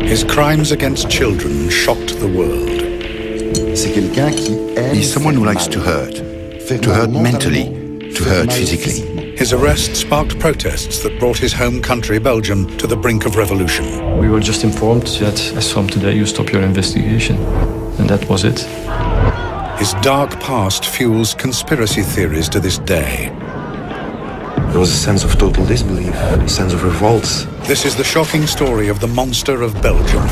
His crimes against children shocked the world. He's someone who likes to hurt mentally, to hurt physically. His arrest sparked protests that brought his home country, Belgium, to the brink of revolution. We were just informed that as from today you stop your investigation. And that was it. His dark past fuels conspiracy theories to this day. There was a sense of total disbelief, a sense of revolt. This is the shocking story of the Monster of Belgium.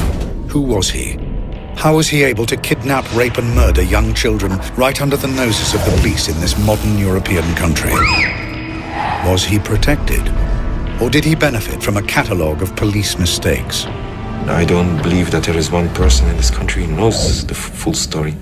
Who was he? How was he able to kidnap, rape and murder young children right under the noses of the police in this modern European country? Was he protected? Or did he benefit from a catalogue of police mistakes? I don't believe that there is one person in this country who knows the full story.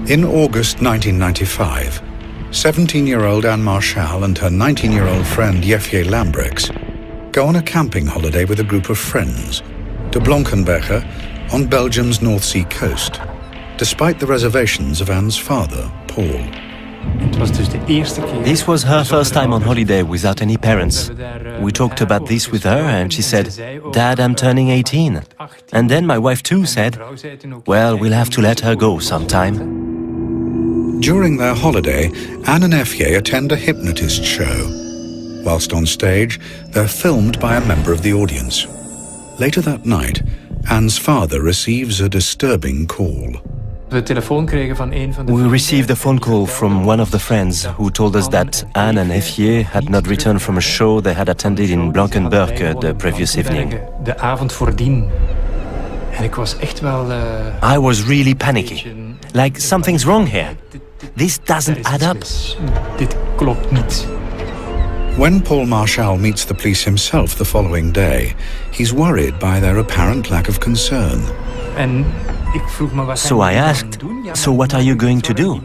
In August 1995, 17-year-old Anne Marchal and her 19-year-old friend Jefje Lambrechts go on a camping holiday with a group of friends to Blankenberge on Belgium's North Sea coast, despite the reservations of Anne's father, Paul. This was her first time on holiday without any parents. We talked about this with her and she said, "Dad, I'm turning 18. And then my wife too said, "Well, we'll have to let her go sometime." During their holiday, Anne and Jefje attend a hypnotist show. Whilst on stage, they're filmed by a member of the audience. Later that night, Anne's father receives a disturbing call. We received a phone call from one of the friends who told us that Anne and Jefje had not returned from a show they had attended in Blankenberge the previous evening. I was really panicky. Like, something's wrong here. This doesn't add up. When Paul Marchal meets the police himself the following day, he's worried by their apparent lack of concern. So I asked, "So what are you going to do?"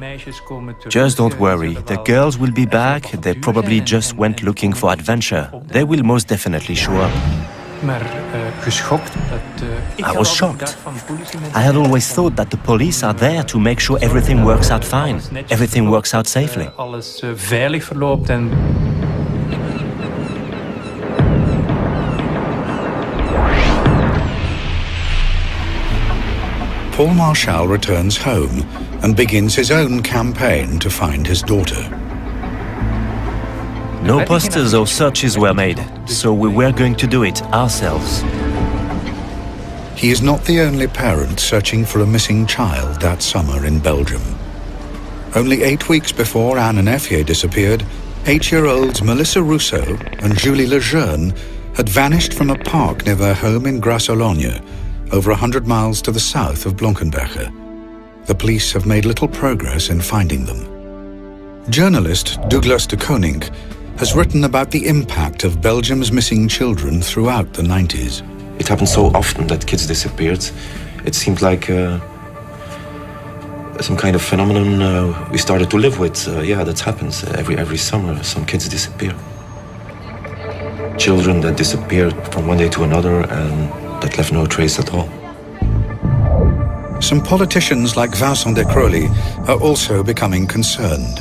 "Just don't worry, the girls will be back. They probably just went looking for adventure. They will most definitely show up." I was shocked. I had always thought that the police are there to make sure everything works out fine, everything works out safely. Paul Marchal returns home and begins his own campaign to find his daughter. No posters or searches were made, so we were going to do it ourselves. He is not the only parent searching for a missing child that summer in Belgium. Only 8 weeks before Anne and Jefje disappeared, 8-year-olds Melissa Rousseau and Julie Lejeune had vanished from a park near their home in Grasse-Ologne, over 100 miles to the south of Blankenberge. The police have made little progress in finding them. Journalist Douglas de Koning has written about the impact of Belgium's missing children throughout the 90s. It happened so often that kids disappeared. It seemed like some kind of phenomenon we started to live with. Yeah, that happens every summer. Some kids disappear. Children that disappeared from one day to another and that left no trace at all. Some politicians like Vincent de Crowley are also becoming concerned.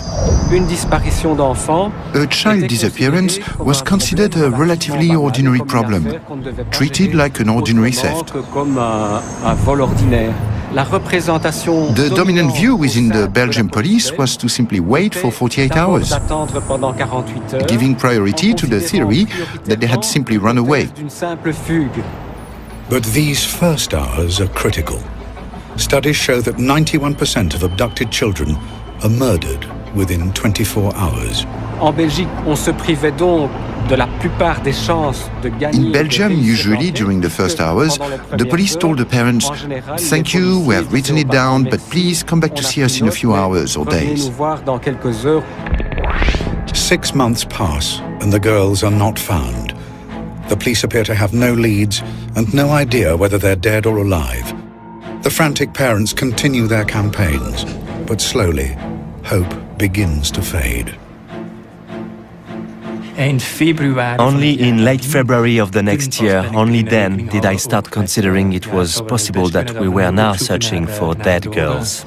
A child disappearance was considered a relatively ordinary problem, treated like an ordinary theft. The dominant view within the Belgian police was to simply wait for 48 hours, giving priority to the theory that they had simply run away. But these first hours are critical. Studies show that 91% of abducted children are murdered within 24 hours. In Belgium, usually during the first hours, the police told the parents, "Thank you, we have written it down, but please come back to see us in a few hours or days." 6 months pass and the girls are not found. The police appear to have no leads and no idea whether they're dead or alive. The frantic parents continue their campaigns, but slowly, hope begins to fade. Only in late February of the next year, only then did I start considering it was possible that we were now searching for dead girls.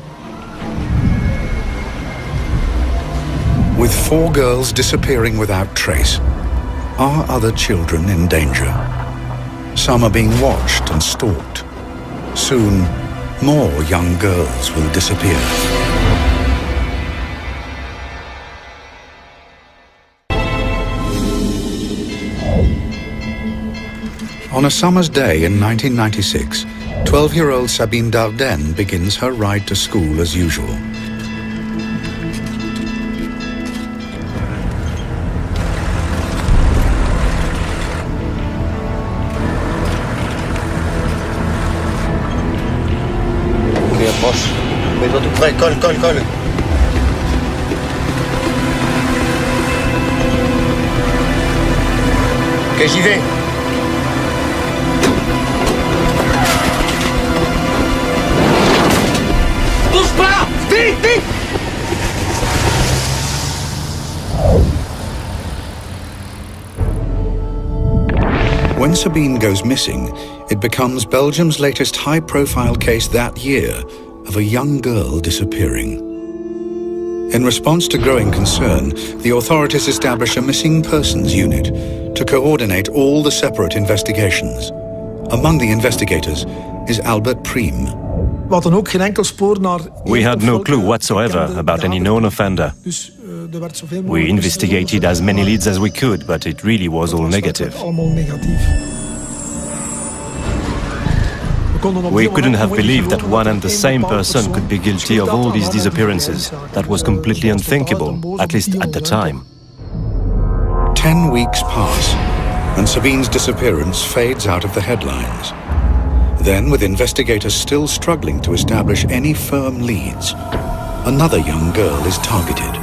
With 4 girls disappearing without trace, are other children in danger? Some are being watched and stalked. Soon, more young girls will disappear. On a summer's day in 1996, 12-year-old Sabine Dardenne begins her ride to school as usual. Mets-toi tout près, colle. Ok, j'y vais. Bouge pas! Vite! When Sabine goes missing, it becomes Belgium's latest high-profile case that year of a young girl disappearing. In response to growing concern, the authorities establish a missing persons unit to coordinate all the separate investigations. Among the investigators is Albert Priem. We had no clue whatsoever about any known offender. We investigated as many leads as we could, but it really was all negative. We couldn't have believed that one and the same person could be guilty of all these disappearances. That was completely unthinkable, at least at the time. 10 weeks pass, and Sabine's disappearance fades out of the headlines. Then, with investigators still struggling to establish any firm leads, another young girl is targeted.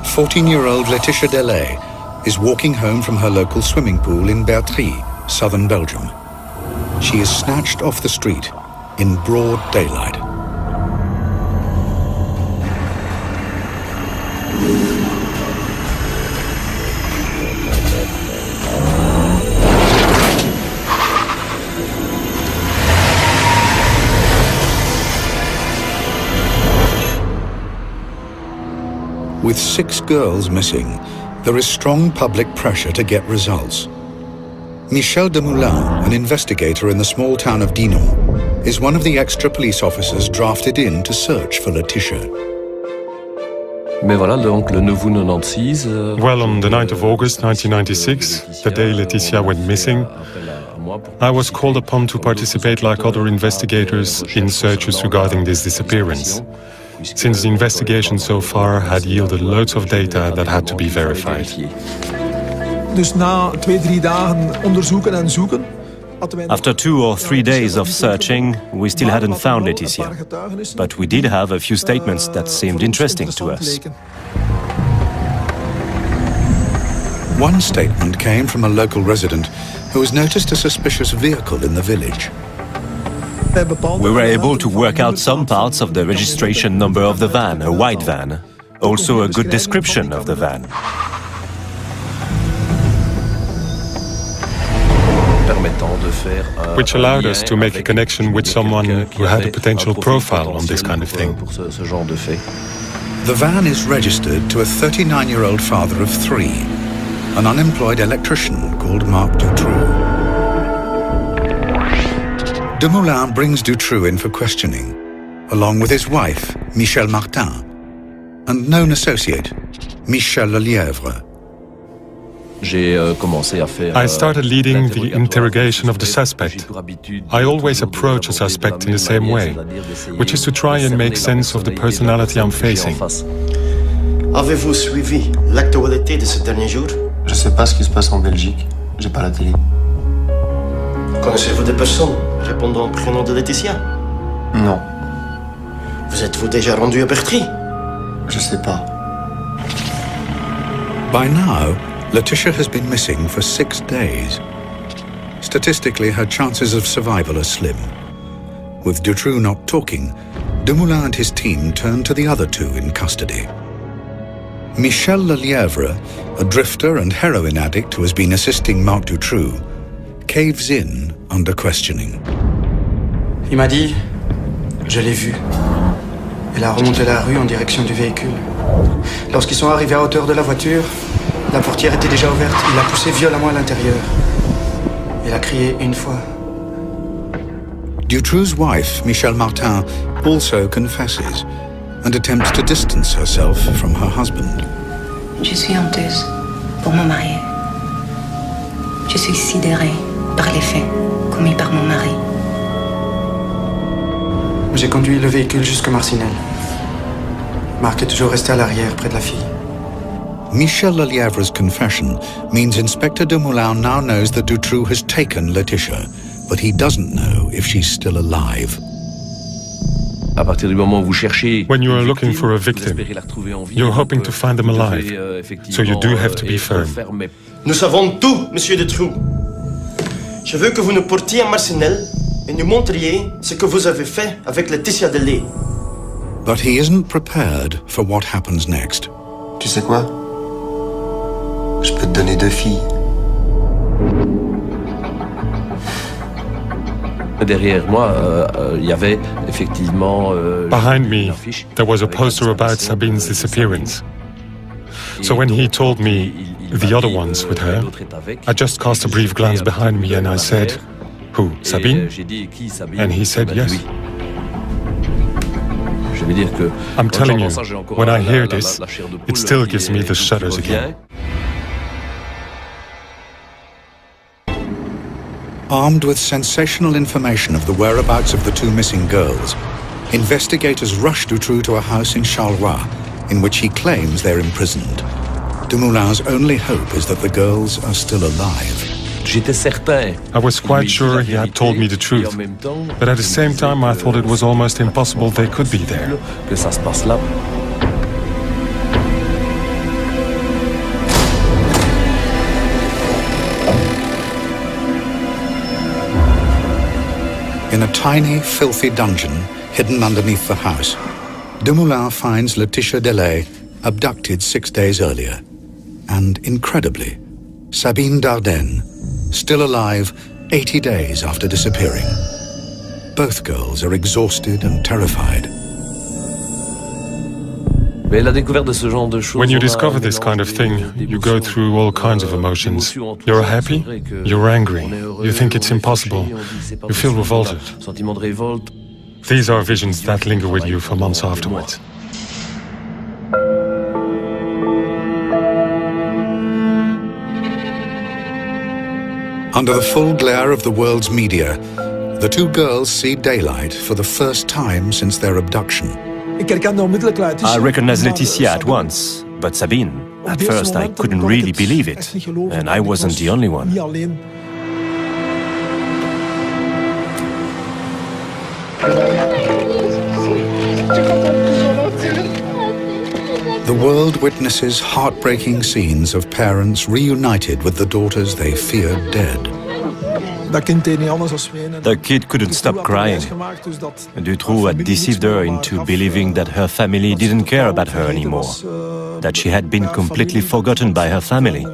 14-year-old Laetitia Delay is walking home from her local swimming pool in Bertry, southern Belgium. She is snatched off the street in broad daylight. With 6 girls missing, there is strong public pressure to get results. Michel Demoulin, an investigator in the small town of Dinan, is one of the extra police officers drafted in to search for Laetitia. Well, on the 9th of August 1996, the day Laetitia went missing, I was called upon to participate like other investigators in searches regarding this disappearance, since the investigation so far had yielded loads of data that had to be verified. After 2 or 3 days of searching, we still hadn't found Laetitia, but we did have a few statements that seemed interesting to us. One statement came from a local resident who has noticed a suspicious vehicle in the village. We were able to work out some parts of the registration number of the van, a white van, also a good description of the van. Which allowed us to make a connection with someone who had a potential profile on this kind of thing. The van is registered to a 39-year-old father of 3, an unemployed electrician called Marc Dutroux. Demoulin brings Dutroux in for questioning, along with his wife, Michel Martin, and known associate, Michel Lelièvre. I started leading the interrogation of the suspect. I always approach a suspect in the same way, which is to try and make sense of the personality I'm facing. Avez-vous suivi l'actualité de ces derniers jours? Je sais pas ce qui se passe en Belgique. J'ai pas la télé. Connaissez-vous des personnes répondant au prénom de Laetitia? Non. Vous êtes-vous déjà rendu à Bertry? Je sais pas. By now, Laetitia has been missing for 6 days. Statistically, her chances of survival are slim. With Dutroux not talking, Dumoulin and his team turned to the other two in custody. Michel Lelièvre, a drifter and heroin addict who has been assisting Marc Dutroux, caves in under questioning. Il m'a dit, je l'ai vu. Il a remonté la rue en direction du véhicule. Lorsqu'ils sont arrivés à hauteur de la voiture, la portière était déjà ouverte. Il l'a poussé violemment à l'intérieur. Il a crié une fois. Dutroux's wife, Michelle Martin, also confesses and attempts to distance herself from her husband. Je suis honteuse pour mon mari. Je suis sidérée par les faits commis par mon mari. J'ai conduit le véhicule jusqu'à Marcinelle. Marc est toujours resté à l'arrière, près de la fille. Michel Lelièvre's confession means Inspector Dumoulin now knows that Dutroux has taken Laetitia, but he doesn't know if she's still alive. When you are looking for a victim, you're hoping to find them alive, so you do have to be firm. Nous savons tout, Monsieur Dutroux. Je veux que vous nous portiez à Marcinelle et nous montriez ce que vous avez fait avec Laetitia Delay. But he isn't prepared for what happens next. Tu sais quoi? Je peux te donner 2 filles. Behind me, there was a poster about Sabine's disappearance. So when he told me the other one's with her, I just cast a brief glance behind me and I said, "Who, Sabine?" And he said yes. I'm telling you, when I hear this, it still gives me the shudders again. Armed with sensational information of the whereabouts of the 2 missing girls, investigators rush Dutroux to a house in Charleroi, in which he claims they're imprisoned. Dumoulin's only hope is that the girls are still alive. I was quite sure he had told me the truth, but at the same time I thought it was almost impossible they could be there. In a tiny, filthy dungeon hidden underneath the house, Dumoulin finds Laetitia Delay abducted 6 days earlier. And incredibly, Sabine Dardenne, still alive 80 days after disappearing. Both girls are exhausted and terrified. When you discover this kind of thing, you go through all kinds of emotions. You're happy, you're angry, you think it's impossible, you feel revolted. These are visions that linger with you for months afterwards. Under the full glare of the world's media, the 2 girls see daylight for the first time since their abduction. I recognized Laetitia at once, but Sabine, at first I couldn't really believe it, and I wasn't the only one. The world witnesses heartbreaking scenes of parents reunited with the daughters they feared dead. The kid couldn't stop crying. Dutroux had deceived her into believing that her family didn't care about her anymore, that she had been completely forgotten by her family,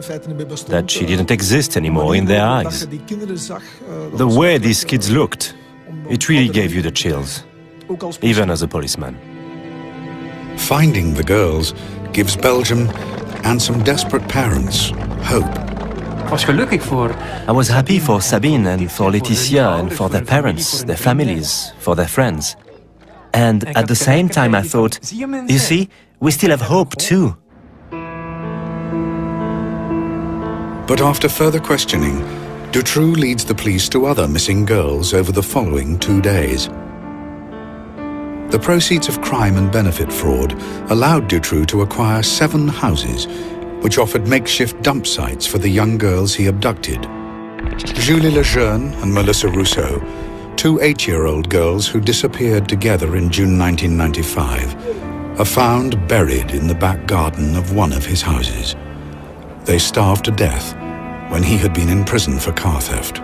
that she didn't exist anymore in their eyes. The way these kids looked, it really gave you the chills, even as a policeman. Finding the girls gives Belgium and some desperate parents hope. I was happy for Sabine and for Laetitia and for their parents, their families, for their friends. And at the same time I thought, you see, we still have hope too. But after further questioning, Dutroux leads the police to other missing girls over the following 2 days. The proceeds of crime and benefit fraud allowed Dutroux to acquire 7 houses, which offered makeshift dump sites for the young girls he abducted. Julie Lejeune and Melissa Rousseau, 2 8-year-old girls who disappeared together in June 1995, are found buried in the back garden of one of his houses. They starved to death when he had been in prison for car theft.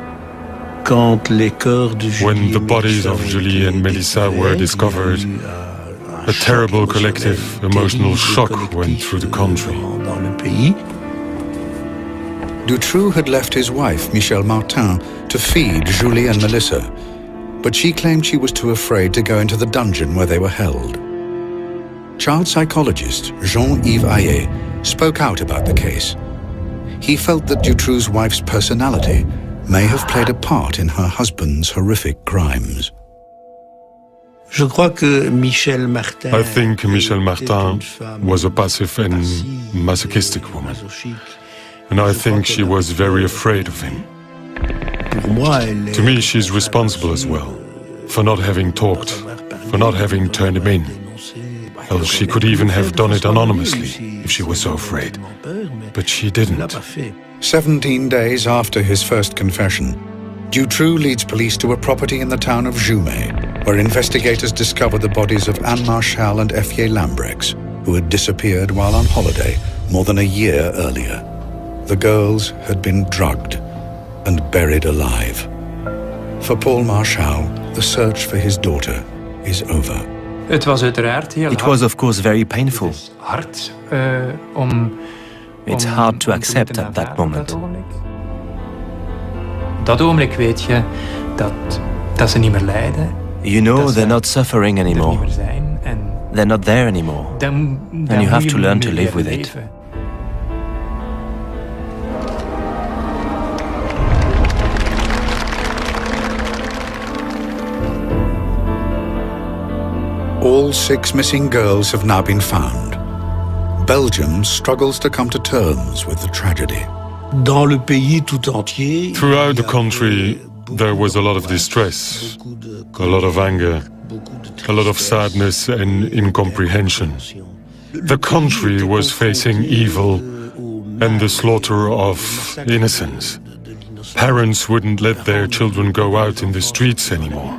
When the bodies of Julie and Melissa were discovered, a terrible collective emotional shock went through the country. Dutroux had left his wife, Michel Martin, to feed Julie and Melissa, but she claimed she was too afraid to go into the dungeon where they were held. Child psychologist Jean-Yves Ayet spoke out about the case. He felt that Dutroux's wife's personality may have played a part in her husband's horrific crimes. I think Michel Martin was a passive and masochistic woman, and I think she was very afraid of him. To me, she's responsible as well, for not having talked, for not having turned him in. Well, she could even have done it anonymously, if she was so afraid. But she didn't. 17 days after his first confession, Dutroux leads police to a property in the town of Jumet, where investigators discover the bodies of Anne Marchal and Effier Lambrex, who had disappeared while on holiday more than a year earlier. The girls had been drugged and buried alive. For Paul Marchal, the search for his daughter is over. It was, of course, very painful. It's hard to accept at that moment. You know they're not suffering anymore. They're not there anymore. And you have to learn to live with it. All 6 missing girls have now been found. Belgium struggles to come to terms with the tragedy. Throughout the country, there was a lot of distress, a lot of anger, a lot of sadness and incomprehension. The country was facing evil and the slaughter of innocents. Parents wouldn't let their children go out in the streets anymore.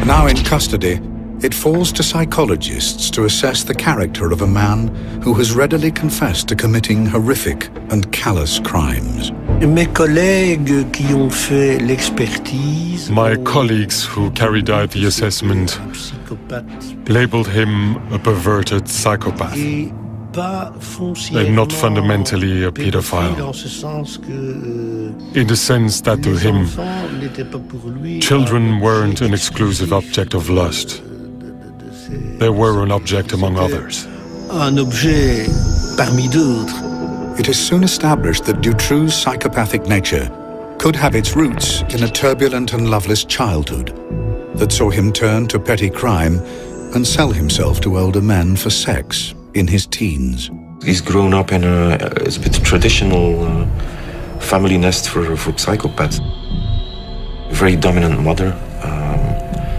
Now in custody, it falls to psychologists to assess the character of a man who has readily confessed to committing horrific and callous crimes. My colleagues who carried out the assessment labeled him a perverted psychopath, and not fundamentally a pedophile, in the sense that to him, children weren't an exclusive object of lust. They were an object among others. It is soon established that Dutroux's psychopathic nature could have its roots in a turbulent and loveless childhood that saw him turn to petty crime and sell himself to older men for sex in his teens. He's grown up in a bit traditional family nest for psychopaths. A very dominant mother,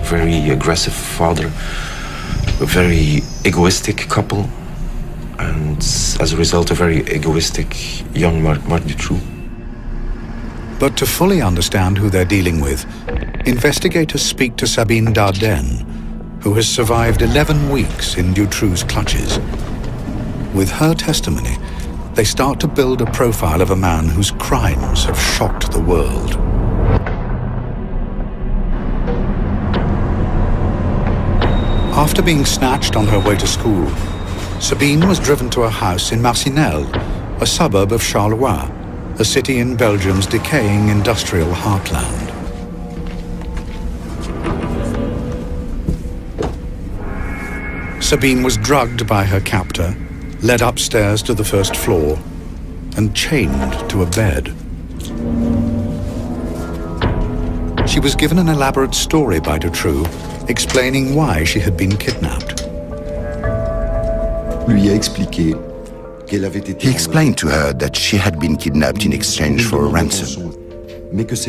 very aggressive father, a very egoistic couple, and as a result, a very egoistic young Marc Dutroux. But to fully understand who they're dealing with, investigators speak to Sabine Dardenne, who has survived 11 weeks in Dutroux's clutches. With her testimony, they start to build a profile of a man whose crimes have shocked the world. After being snatched on her way to school, Sabine was driven to a house in Marcinelle, a suburb of Charleroi, a city in Belgium's decaying industrial heartland. Sabine was drugged by her captor, led upstairs to the first floor, and chained to a bed. She was given an elaborate story by Dutroux, explaining why she had been kidnapped. He explained to her that she had been kidnapped in exchange for a ransom,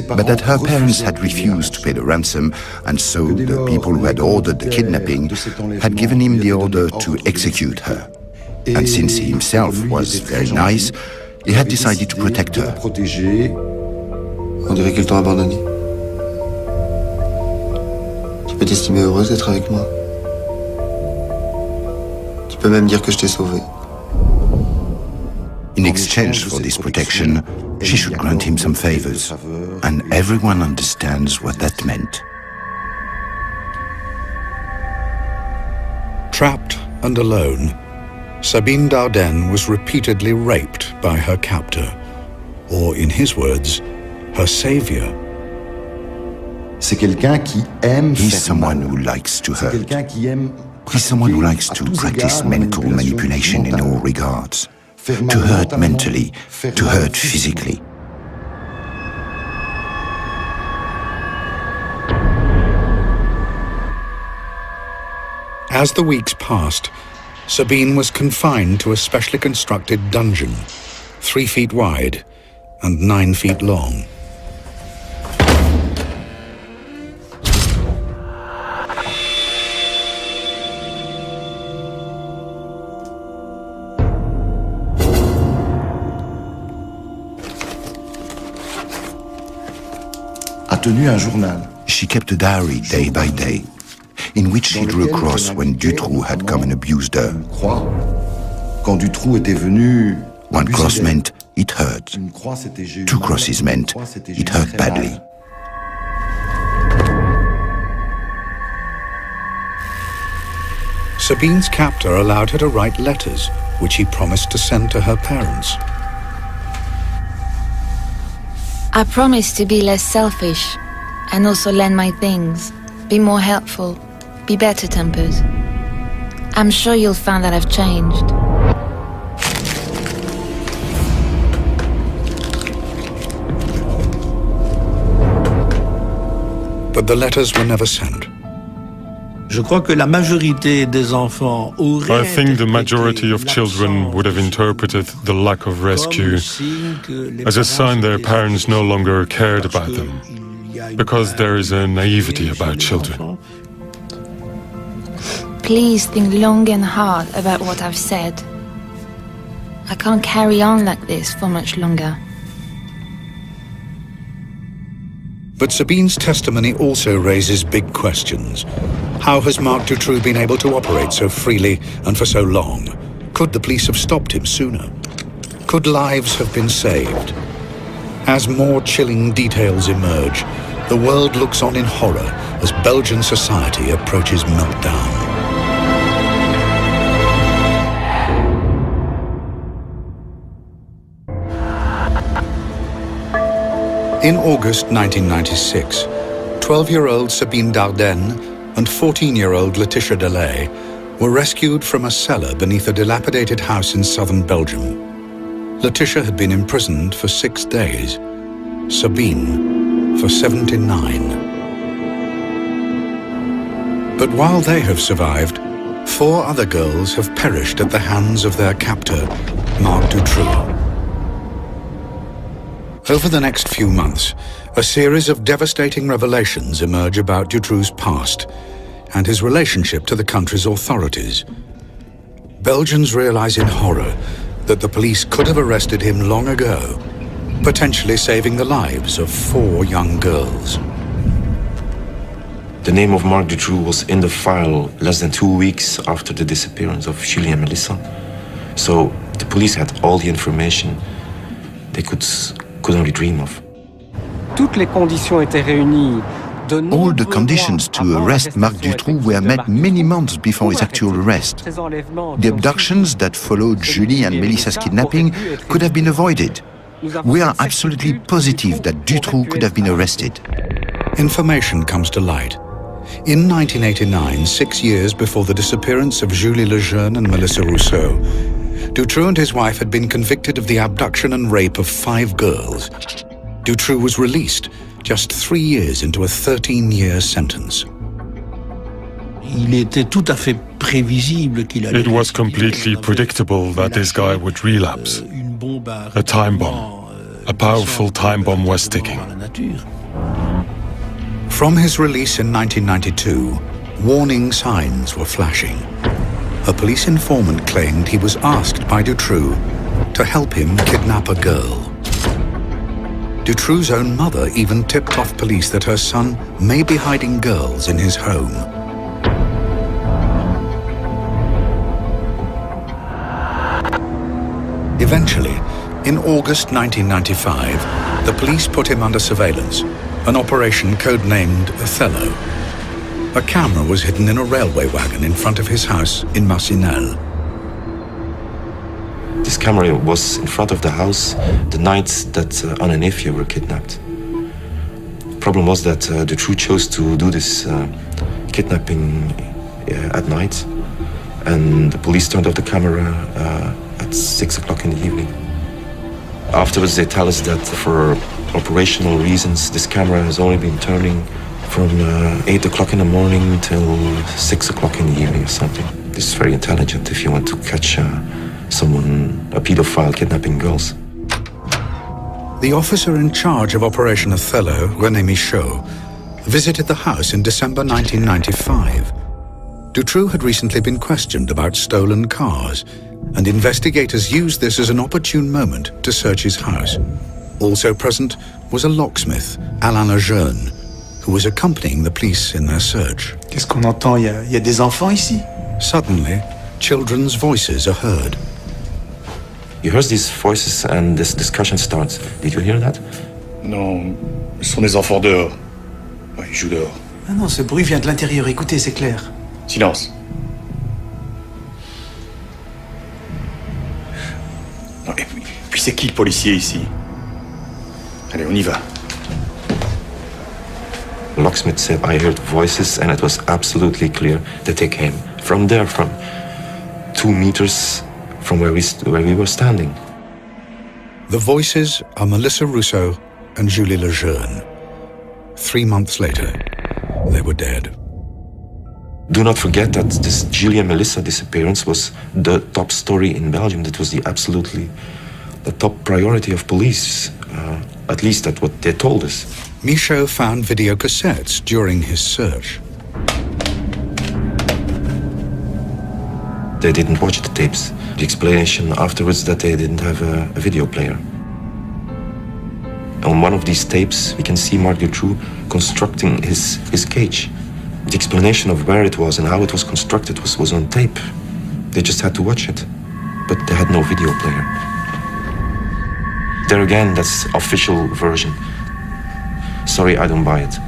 but that her parents had refused to pay the ransom, and so the people who had ordered the kidnapping had given him the order to execute her. And since he himself was very nice, he had decided to protect her. On dirait qu'ils t'ont abandonné. Tu peux t'estimer heureuse d'être avec moi. Tu peux même dire que je t'ai sauvée. In exchange for this protection, She should grant him some favors, and everyone understands what that meant. Trapped and alone, Sabine Dardenne was repeatedly raped by her captor, or in his words, her savior. He's someone who likes to hurt. He's someone who likes to practice mental manipulation in all regards. To hurt mentally, to hurt physically. As the weeks passed, Sabine was confined to a specially constructed dungeon, 3 feet wide and 9 feet long. She kept a diary day by day, in which she drew a cross when Dutroux had come and abused her. One cross meant it hurt. 2 crosses meant it hurt badly. Sabine's captor allowed her to write letters, which he promised to send to her parents. I promise to be less selfish and also lend my things, be more helpful, be better-tempered. I'm sure you'll find that I've changed. But the letters were never sent. I think the majority of children would have interpreted the lack of rescue as a sign their parents no longer cared about them, because there is a naivety about children. Please think long and hard about what I've said. I can't carry on like this for much longer. But Sabine's testimony also raises big questions. How has Marc Dutroux been able to operate so freely and for so long? Could the police have stopped him sooner? Could lives have been saved? As more chilling details emerge, the world looks on in horror as Belgian society approaches meltdown. In August 1996, 12-year-old Sabine Dardenne and 14-year-old Laetitia Delay were rescued from a cellar beneath a dilapidated house in southern Belgium. Laetitia had been imprisoned for 6 days, Sabine for 79. But while they have survived, 4 other girls have perished at the hands of their captor, Marc Dutroux. Over the next few months, a series of devastating revelations emerge about Dutroux's past and his relationship to the country's authorities. Belgians realize in horror that the police could have arrested him long ago, potentially saving the lives of 4 young girls. The name of Marc Dutroux was in the file less than 2 weeks after the disappearance of Julie and Melissa. So the police had all the information they could only dream of. All the conditions to arrest Marc Dutroux were met many months before his actual arrest. The abductions that followed Julie and Melissa's kidnapping could have been avoided. We are absolutely positive that Dutroux could have been arrested. Information comes to light. In 1989, 6 years before the disappearance of Julie Lejeune and Melissa Rousseau, Dutroux and his wife had been convicted of the abduction and rape of 5 girls. Dutroux was released just 3 years into a 13-year sentence. It was completely predictable that this guy would relapse. A time bomb, a powerful time bomb was ticking. From his release in 1992, warning signs were flashing. A police informant claimed he was asked by Dutroux to help him kidnap a girl. Dutroux's own mother even tipped off police that her son may be hiding girls in his home. Eventually, In August 1995, the police put him under surveillance, an operation codenamed Othello. A camera was hidden in a railway wagon in front of his house in Marcinelle. This camera was in front of the house the night that Anne and Efje were kidnapped. The problem was that Dutroux chose to do this kidnapping at night, and the police turned off the camera at 6 o'clock in the evening. Afterwards, they tell us that for operational reasons, this camera has only been turning from 8 o'clock in the morning till 6 o'clock in the evening or something. This is very intelligent if you want to catch someone, a pedophile, kidnapping girls. The officer in charge of Operation Othello, René Michaud, visited the house in December 1995. Dutroux had recently been questioned about stolen cars, and investigators used this as an opportune moment to search his house. Also present was a locksmith, Alain Lejeune, who was accompanying the police in their search. Qu'est-ce qu'on entend? Il y a des enfants ici? Suddenly, children's voices are heard. You heard these voices and this discussion starts. Did you hear that? Non, ce sont des enfants dehors. Ouais, ils jouent dehors. Ah non, ce bruit vient de l'intérieur. Écoutez, c'est clair. Silence. Non, et puis c'est qui le policier ici? Allez, on y va. The locksmith said, I heard voices and it was absolutely clear that they came from there, from 2 meters from where we were standing. The voices are Melissa Rousseau and Julie Lejeune. 3 months later, they were dead. Do not forget that this Julie and Melissa disappearance was the top story in Belgium. That was the top priority of police. At least that's what they told us. Michaud found video cassettes during his search. They didn't watch the tapes. The explanation afterwards that they didn't have a video player. On one of these tapes, we can see Marc Dutroux constructing his cage. The explanation of where it was and how it was constructed was on tape. They just had to watch it, but they had no video player. There again, that's official version. Sorry, I don't buy it.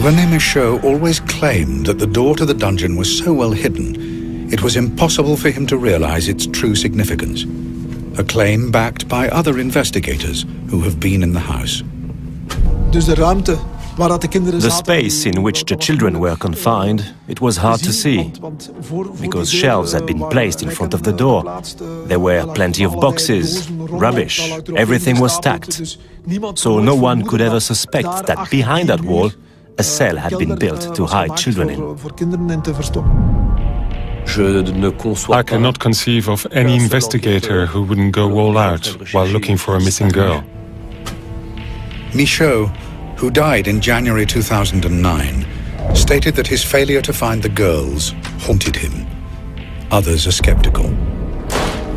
René Michaud always claimed that the door to the dungeon was so well hidden, it was impossible for him to realize its true significance. A claim backed by other investigators who have been in the house. The space in which the children were confined, it was hard to see, because shelves had been placed in front of the door. There were plenty of boxes, rubbish, everything was stacked. So no one could ever suspect that behind that wall, a cell had been built to hide children in. I cannot conceive of any investigator who wouldn't go all out while looking for a missing girl. Michaud, who died in January 2009, stated that his failure to find the girls haunted him. Others are skeptical.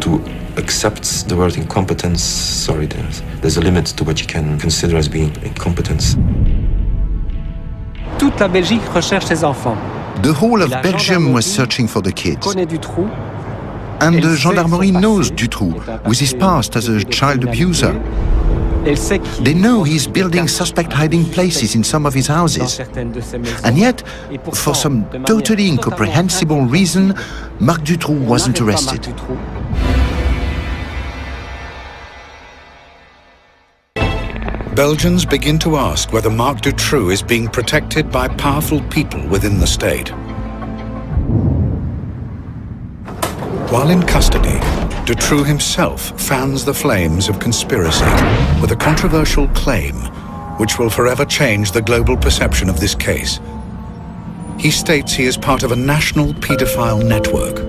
To accept the word incompetence, sorry, there's a limit to what you can consider as being incompetence. Toute la Belgique recherche ses enfants. The whole of Belgium was searching for the kids. And the gendarmerie knows Dutroux, with his past as a child abuser. They know he's building suspect hiding places in some of his houses. And yet, for some totally incomprehensible reason, Marc Dutroux wasn't arrested. Belgians begin to ask whether Marc Dutroux is being protected by powerful people within the state. While in custody, Dutroux himself fans the flames of conspiracy with a controversial claim which will forever change the global perception of this case. He states he is part of a national paedophile network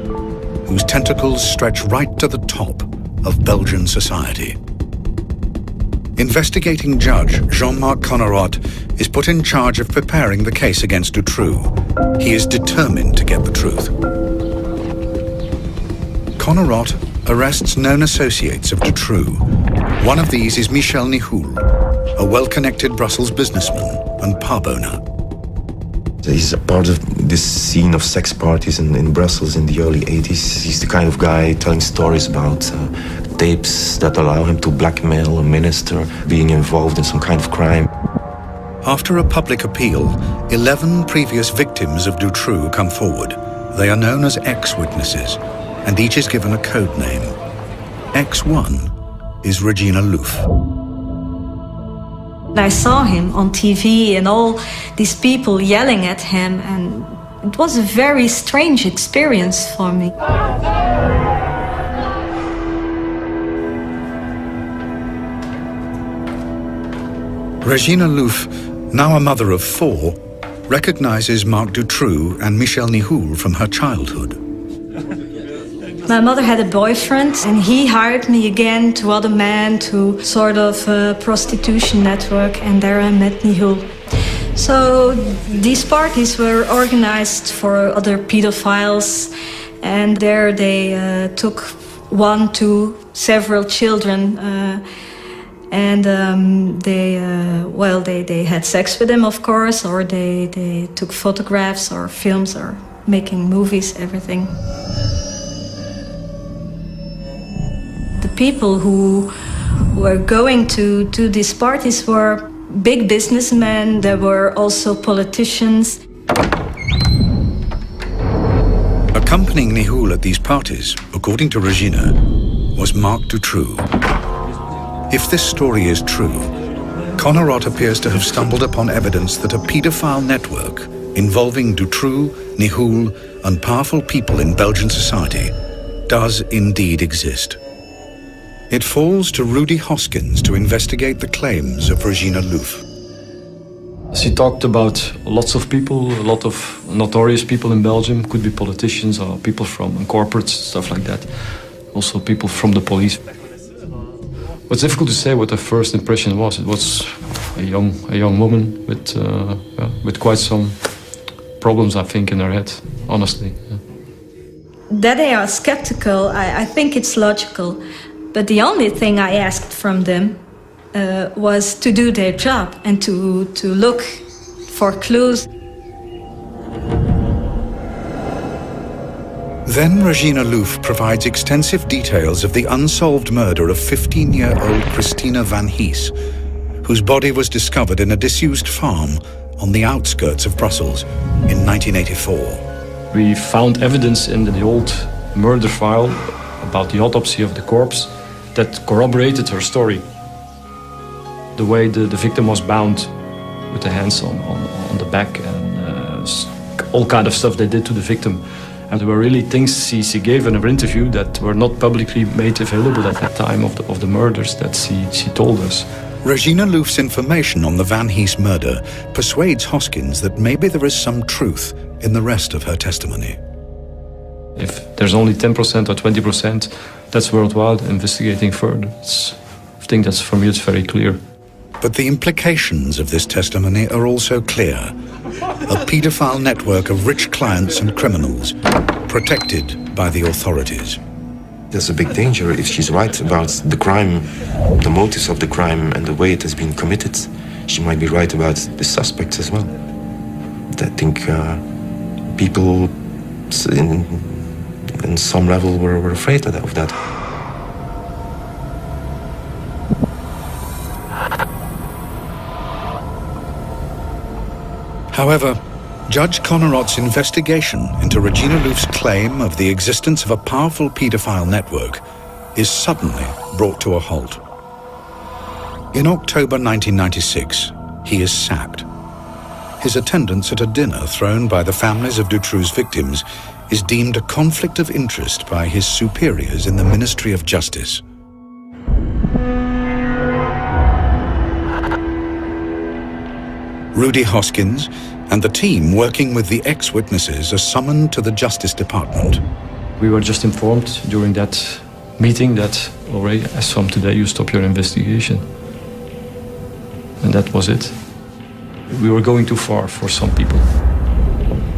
whose tentacles stretch right to the top of Belgian society. Investigating judge Jean-Marc Connerot is put in charge of preparing the case against Dutroux. He is determined to get the truth. Connerot arrests known associates of Dutroux. One of these is Michel Nihoul, a well-connected Brussels businessman and pub owner. He's a part of this scene of sex parties in Brussels in the early 80s. He's the kind of guy telling stories about tapes that allow him to blackmail a minister being involved in some kind of crime. After a public appeal, 11 previous victims of Dutroux come forward. They are known as X-witnesses, and each is given a code name. X1 is Regina Louf. I saw him on TV and all these people yelling at him, and it was a very strange experience for me. Regina Louf, now a mother of 4, recognizes Marc Dutroux and Michel Nihoul from her childhood. My mother had a boyfriend, and he hired me again to other men to sort of a prostitution network, and there I met Nihoul. So these parties were organized for other pedophiles, and there they took 1 to several children, and they had sex with them, of course, or they took photographs or films or making movies, everything. The people who were going to these parties were big businessmen. There were also politicians. Accompanying Nihoul at these parties, according to Regina, was Marc Dutroux. If this story is true, Connerot appears to have stumbled upon evidence that a paedophile network involving Dutroux, Nihoul, and powerful people in Belgian society does indeed exist. It falls to Rudy Hoskins to investigate the claims of Regina Louf. She talked about lots of people, a lot of notorious people in Belgium, could be politicians or people from corporates, stuff like that. Also people from the police. It's difficult to say what her first impression was. It was a young woman with quite some problems, I think, in her head, honestly. Yeah. That they are skeptical, I think it's logical. But the only thing I asked from them was to do their job and to look for clues. Then Regina Louf provides extensive details of the unsolved murder of 15-year-old Christina van Hees, whose body was discovered in a disused farm on the outskirts of Brussels in 1984. We found evidence in the old murder file about the autopsy of the corpse that corroborated her story. The way the victim was bound with the hands on the back and all kind of stuff they did to the victim. And there were really things she gave in her interview that were not publicly made available at that time of the murders that she told us. Regina Louf's information on the Van Hees murder persuades Hoskins that maybe there is some truth in the rest of her testimony. If there's only 10% or 20%, that's worthwhile investigating further. I think that's, for me, it's very clear. But the implications of this testimony are also clear. A paedophile network of rich clients and criminals, protected by the authorities. There's a big danger if she's right about the crime, the motives of the crime and the way it has been committed. She might be right about the suspects as well. I think people in some level were afraid of that. However, Judge Connerot's investigation into Regina Louf's claim of the existence of a powerful paedophile network is suddenly brought to a halt. In October 1996, he is sacked. His attendance at a dinner thrown by the families of Dutroux's victims is deemed a conflict of interest by his superiors in the Ministry of Justice. Rudy Hoskins and the team working with the ex-witnesses are summoned to the Justice Department. We were just informed during that meeting that already, as from today, you stop your investigation. And that was it. We were going too far for some people.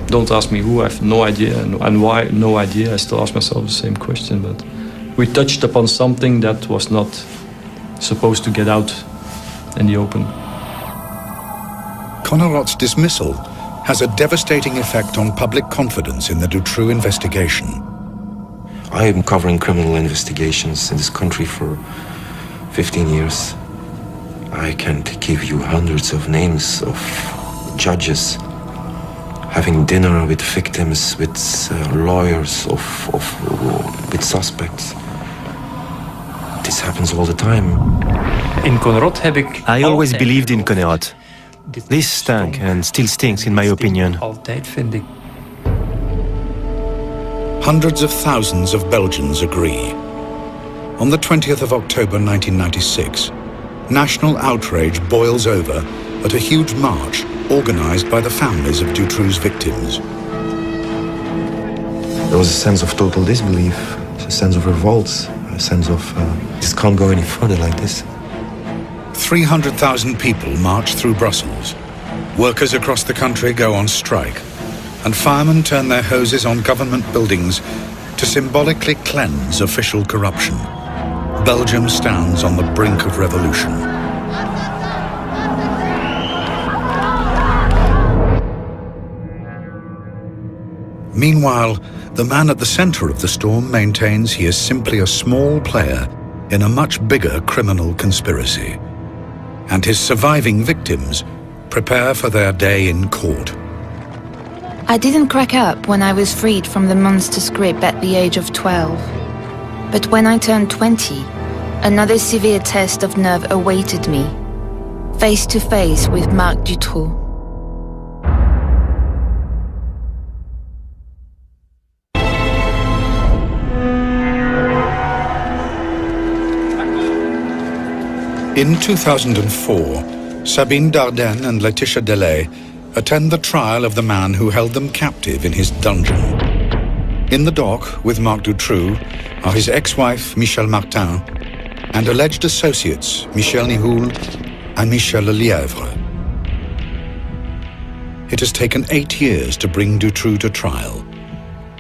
Don't ask me who, I have no idea, and why, no idea. I still ask myself the same question, but we touched upon something that was not supposed to get out in the open. Connerot's dismissal has a devastating effect on public confidence in the Dutroux investigation. I am covering criminal investigations in this country for 15 years. I can't give you hundreds of names of judges having dinner with victims, with lawyers, with suspects. This happens all the time. I always believed in Connerot. This stank and still stinks, in my opinion. Hundreds of thousands of Belgians agree. On the 20th of October 1996, national outrage boils over at a huge march organized by the families of Dutroux's victims. There was a sense of total disbelief, a sense of revolt, a sense of this can't go any further like this. 300,000 people march through Brussels. Workers across the country go on strike, and firemen turn their hoses on government buildings to symbolically cleanse official corruption. Belgium stands on the brink of revolution. Meanwhile, the man at the center of the storm maintains he is simply a small player in a much bigger criminal conspiracy. And his surviving victims prepare for their day in court. I didn't crack up when I was freed from the monster's grip at the age of 12. But when I turned 20, another severe test of nerve awaited me, face to face with Marc Dutroux. In 2004, Sabine Dardenne and Laetitia Delay attend the trial of the man who held them captive in his dungeon. In the dock with Marc Dutroux are his ex-wife Michel Martin and alleged associates Michel Nihoul and Michel Lelièvre. It has taken 8 years to bring Dutroux to trial.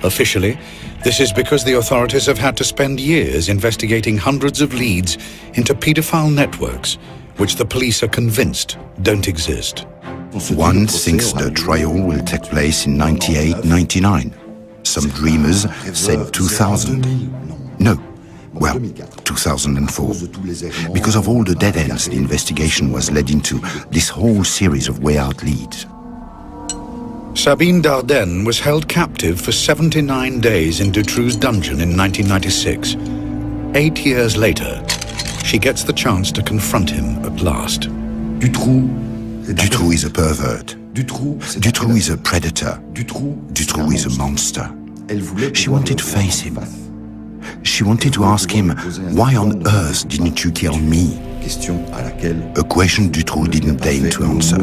Officially, this is because the authorities have had to spend years investigating hundreds of leads into paedophile networks, which the police are convinced don't exist. One thinks the trial will take place in 98-99. Some dreamers said 2000. No, well, 2004. Because of all the dead ends the investigation was led into, this whole series of way-out leads. Sabine Dardenne was held captive for 79 days in Dutroux's dungeon in 1996. 8 years later, she gets the chance to confront him at last. Dutroux is a pervert. Dutroux is a predator. Dutroux is a monster. She wanted to face him. She wanted to ask him, why on earth didn't you kill me? A question Dutroux didn't deign to answer.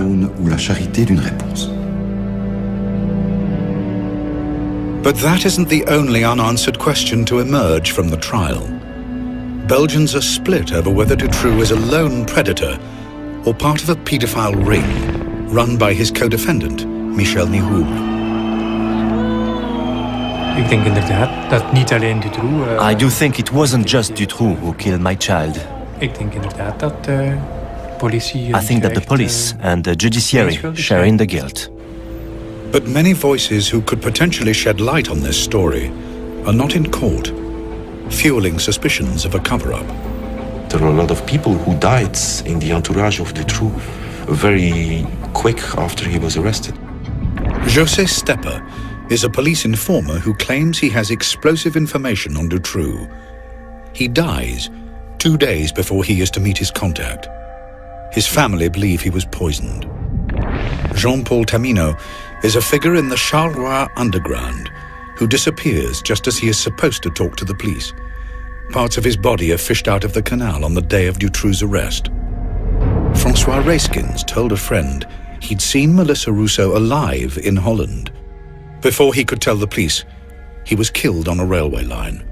But that isn't the only unanswered question to emerge from the trial. Belgians are split over whether Dutroux is a lone predator or part of a paedophile ring run by his co-defendant, Michel Nihoul. I do think it wasn't just Dutroux who killed my child. I think that the police and the judiciary share in the guilt. But many voices who could potentially shed light on this story are not in court, fueling suspicions of a cover-up. There are a lot of people who died in the entourage of Dutroux very quick after he was arrested. José Stepper is a police informer who claims he has explosive information on Dutroux. He dies 2 days before he is to meet his contact. His family believe he was poisoned. Jean-Paul Tamino is a figure in the Charleroi underground who disappears just as he is supposed to talk to the police. Parts of his body are fished out of the canal on the day of Dutroux's arrest. Francois Rayskins told a friend he'd seen Melissa Rousseau alive in Holland. Before he could tell the police, he was killed on a railway line.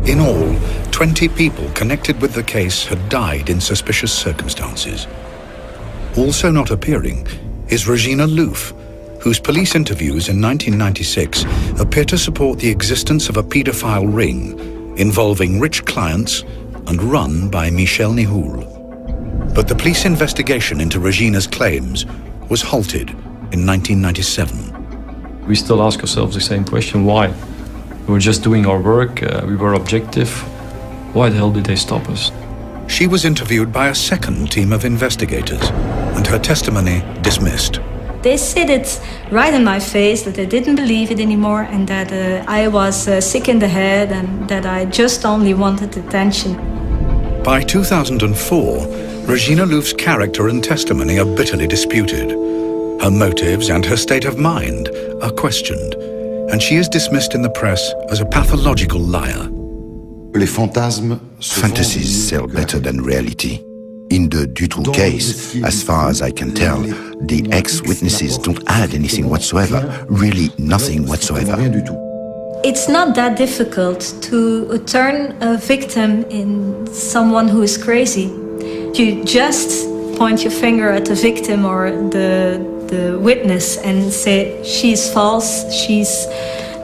In all, 20 people connected with the case had died in suspicious circumstances. Also not appearing is Regina Louf, whose police interviews in 1996 appear to support the existence of a paedophile ring involving rich clients and run by Michel Nihoul. But the police investigation into Regina's claims was halted in 1997. We still ask ourselves the same question, why? We were just doing our work, we were objective. Why the hell did they stop us? She was interviewed by a second team of investigators, and her testimony dismissed. They said it right in my face that they didn't believe it anymore and that I was sick in the head and that I just only wanted attention. By 2004, Regina Louf's character and testimony are bitterly disputed. Her motives and her state of mind are questioned, and she is dismissed in the press as a pathological liar. Fantasies sell better than reality. In the Dutroux case, as far as I can tell, the ex-witnesses don't add anything whatsoever, really nothing whatsoever. It's not that difficult to turn a victim in someone who is crazy. You just point your finger at the victim or the witness and say, she's false, she's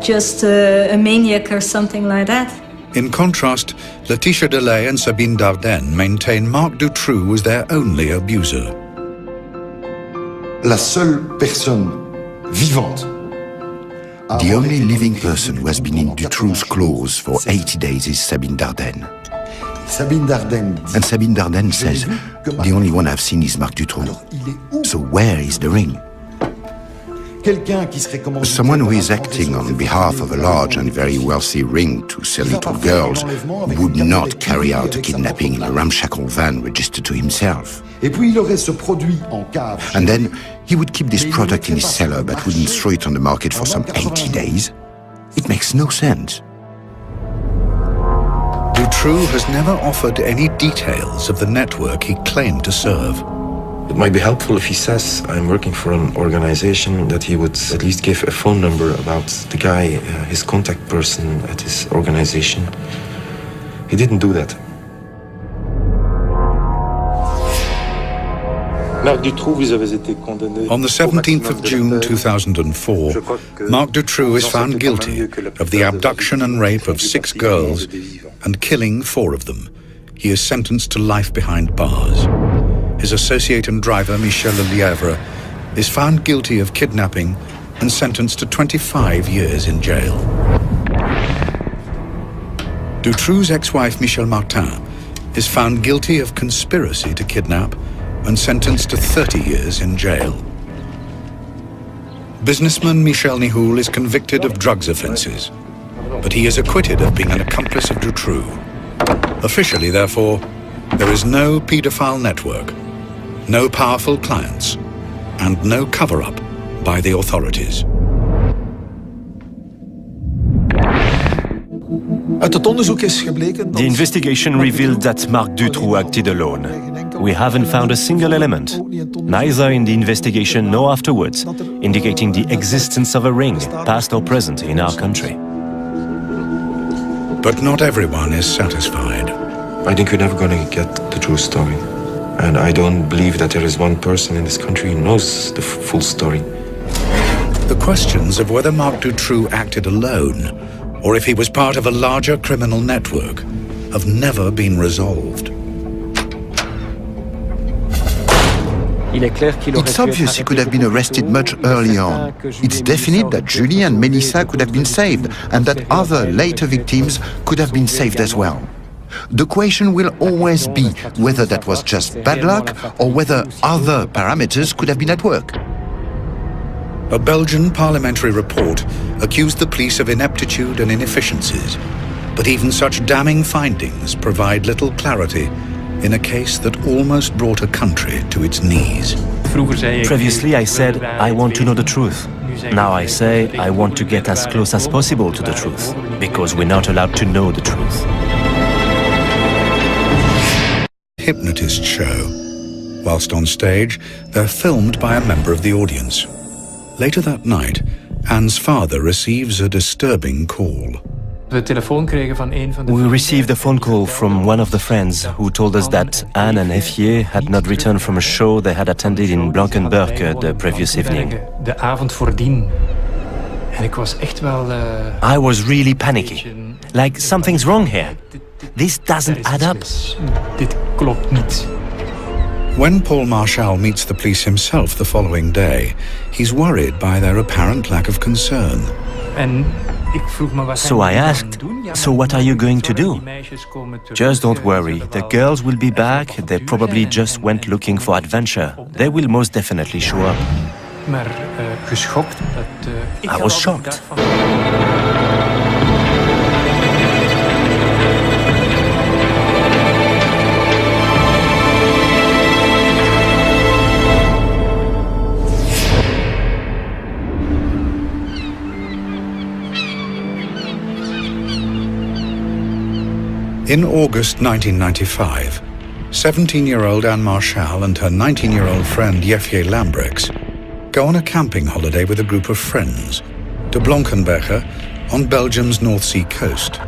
just a maniac or something like that. In contrast, Laetitia Delay and Sabine Dardenne maintain Marc Dutroux was their only abuser. La seule personne vivante. The only living person who has been in Dutroux's claws for 80 days is Sabine Dardenne. And Sabine Dardenne says, the only one I've seen is Marc Dutroux. So where is the ring? Someone who is acting on behalf of a large and very wealthy ring to sell little girls would not carry out a kidnapping in a ramshackle van registered to himself. And then he would keep this product in his cellar but wouldn't throw it on the market for some 80 days. It makes no sense. Dutroux has never offered any details of the network he claimed to serve. It might be helpful if he says I'm working for an organization that he would at least give a phone number about the guy, his contact person at his organization. He didn't do that. On the 17th of June 2004, Marc Dutroux is found guilty of the abduction and rape of 6 girls and killing 4 of them. He is sentenced to life behind bars. His associate and driver, Michel Lelièvre, is found guilty of kidnapping and sentenced to 25 years in jail. Dutroux's ex-wife, Michel Martin, is found guilty of conspiracy to kidnap and sentenced to 30 years in jail. Businessman Michel Nihoul is convicted of drugs offences, but he is acquitted of being an accomplice of Dutroux. Officially, therefore, there is no paedophile network, no powerful clients, and no cover-up by the authorities. The investigation revealed that Marc Dutroux acted alone. We haven't found a single element, neither in the investigation nor afterwards, indicating the existence of a ring, past or present, in our country. But not everyone is satisfied. I think we're never going to get the true story. And I don't believe that there is one person in this country who knows the full story. The questions of whether Marc Dutroux acted alone or if he was part of a larger criminal network have never been resolved. It's obvious he could have been arrested much early on. It's definite that Julie and Melissa could have been saved and that other later victims could have been saved as well. The question will always be whether that was just bad luck or whether other parameters could have been at work. A Belgian parliamentary report accused the police of ineptitude and inefficiencies, but even such damning findings provide little clarity in a case that almost brought a country to its knees. Previously I said, I want to know the truth. Now I say, I want to get as close as possible to the truth, because we're not allowed to know the truth. Hypnotist show. Whilst on stage, they're filmed by a member of the audience. Later that night, Anne's father receives a disturbing call. We received a phone call from one of the friends who told us that Anne and Effier had not returned from a show they had attended in Blankenberge the previous evening. I was really panicky. Like, something's wrong here. This doesn't add up. When Paul Marchal meets the police himself the following day, he's worried by their apparent lack of concern. So I asked, so what are you going to do? Just don't worry, the girls will be back, they probably just went looking for adventure. They will most definitely show up. I was shocked. In August 1995, 17-year-old Anne Marchal and her 19-year-old friend Jefje Lambrechts go on a camping holiday with a group of friends to Blankenberge on Belgium's North Sea coast,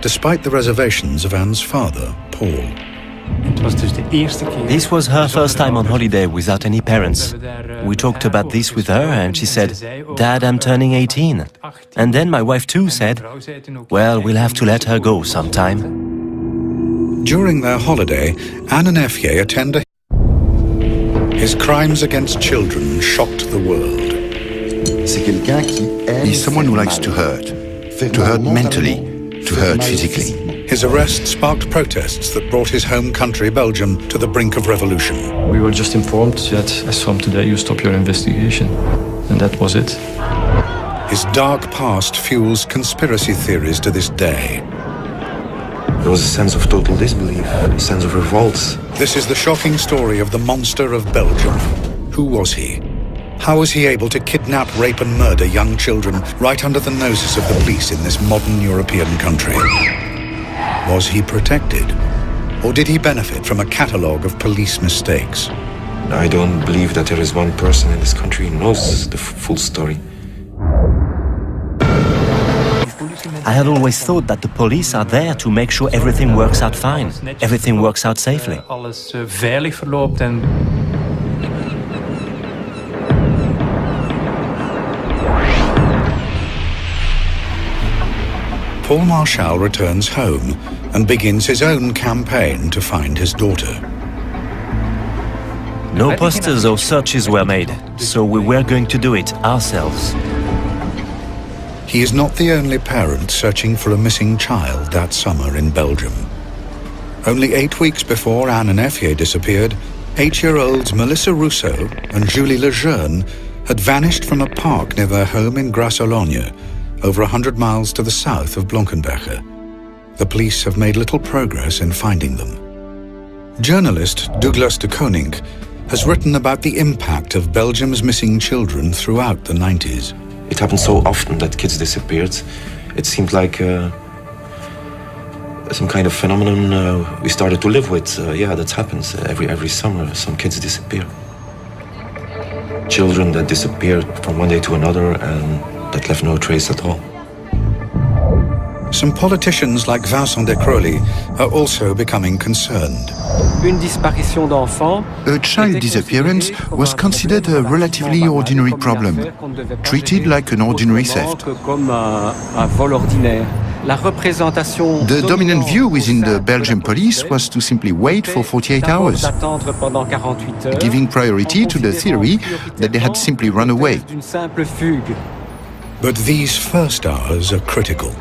despite the reservations of Anne's father, Paul. This was her first time on holiday without any parents. We talked about this with her and she said, "Dad, I'm turning 18. And then my wife too said, "Well, we'll have to let her go sometime." During their holiday, Anne and Jefje attend a... His crimes against children shocked the world. He's someone who likes to hurt mentally, to hurt physically. His arrest sparked protests that brought his home country, Belgium, to the brink of revolution. We were just informed that as from today you stop your investigation. And that was it. His dark past fuels conspiracy theories to this day. There was a sense of total disbelief, a sense of revolt. This is the shocking story of the Monster of Belgium. Who was he? How was he able to kidnap, rape and murder young children right under the noses of the police in this modern European country? Was he protected? Or did he benefit from a catalogue of police mistakes? I don't believe that there is one person in this country who knows the full story. I had always thought that the police are there to make sure everything works out fine, everything works out safely. Paul Marchal returns home and begins his own campaign to find his daughter. No posters or searches were made, so we were going to do it ourselves. He is not the only parent searching for a missing child that summer in Belgium. Only 8 weeks before Anne and Jefje disappeared, 8-year-olds Melissa Rousseau and Julie Lejeune had vanished from a park near their home in Grasse-Ologne, over 100 miles to the south of Blankenberge. The police have made little progress in finding them. Journalist Douglas de Koning has written about the impact of Belgium's missing children throughout the 90s. It happened so often that kids disappeared. It seemed like some kind of phenomenon we started to live with. Yeah, that happens every summer. Some kids disappear. Children that disappeared from one day to another and that left no trace at all. Some politicians like Vincent de Crowley are also becoming concerned. A child disappearance was considered a relatively ordinary problem, treated like an ordinary theft. The dominant view within the Belgian police was to simply wait for 48 hours, giving priority to the theory that they had simply run away. But these first hours are critical.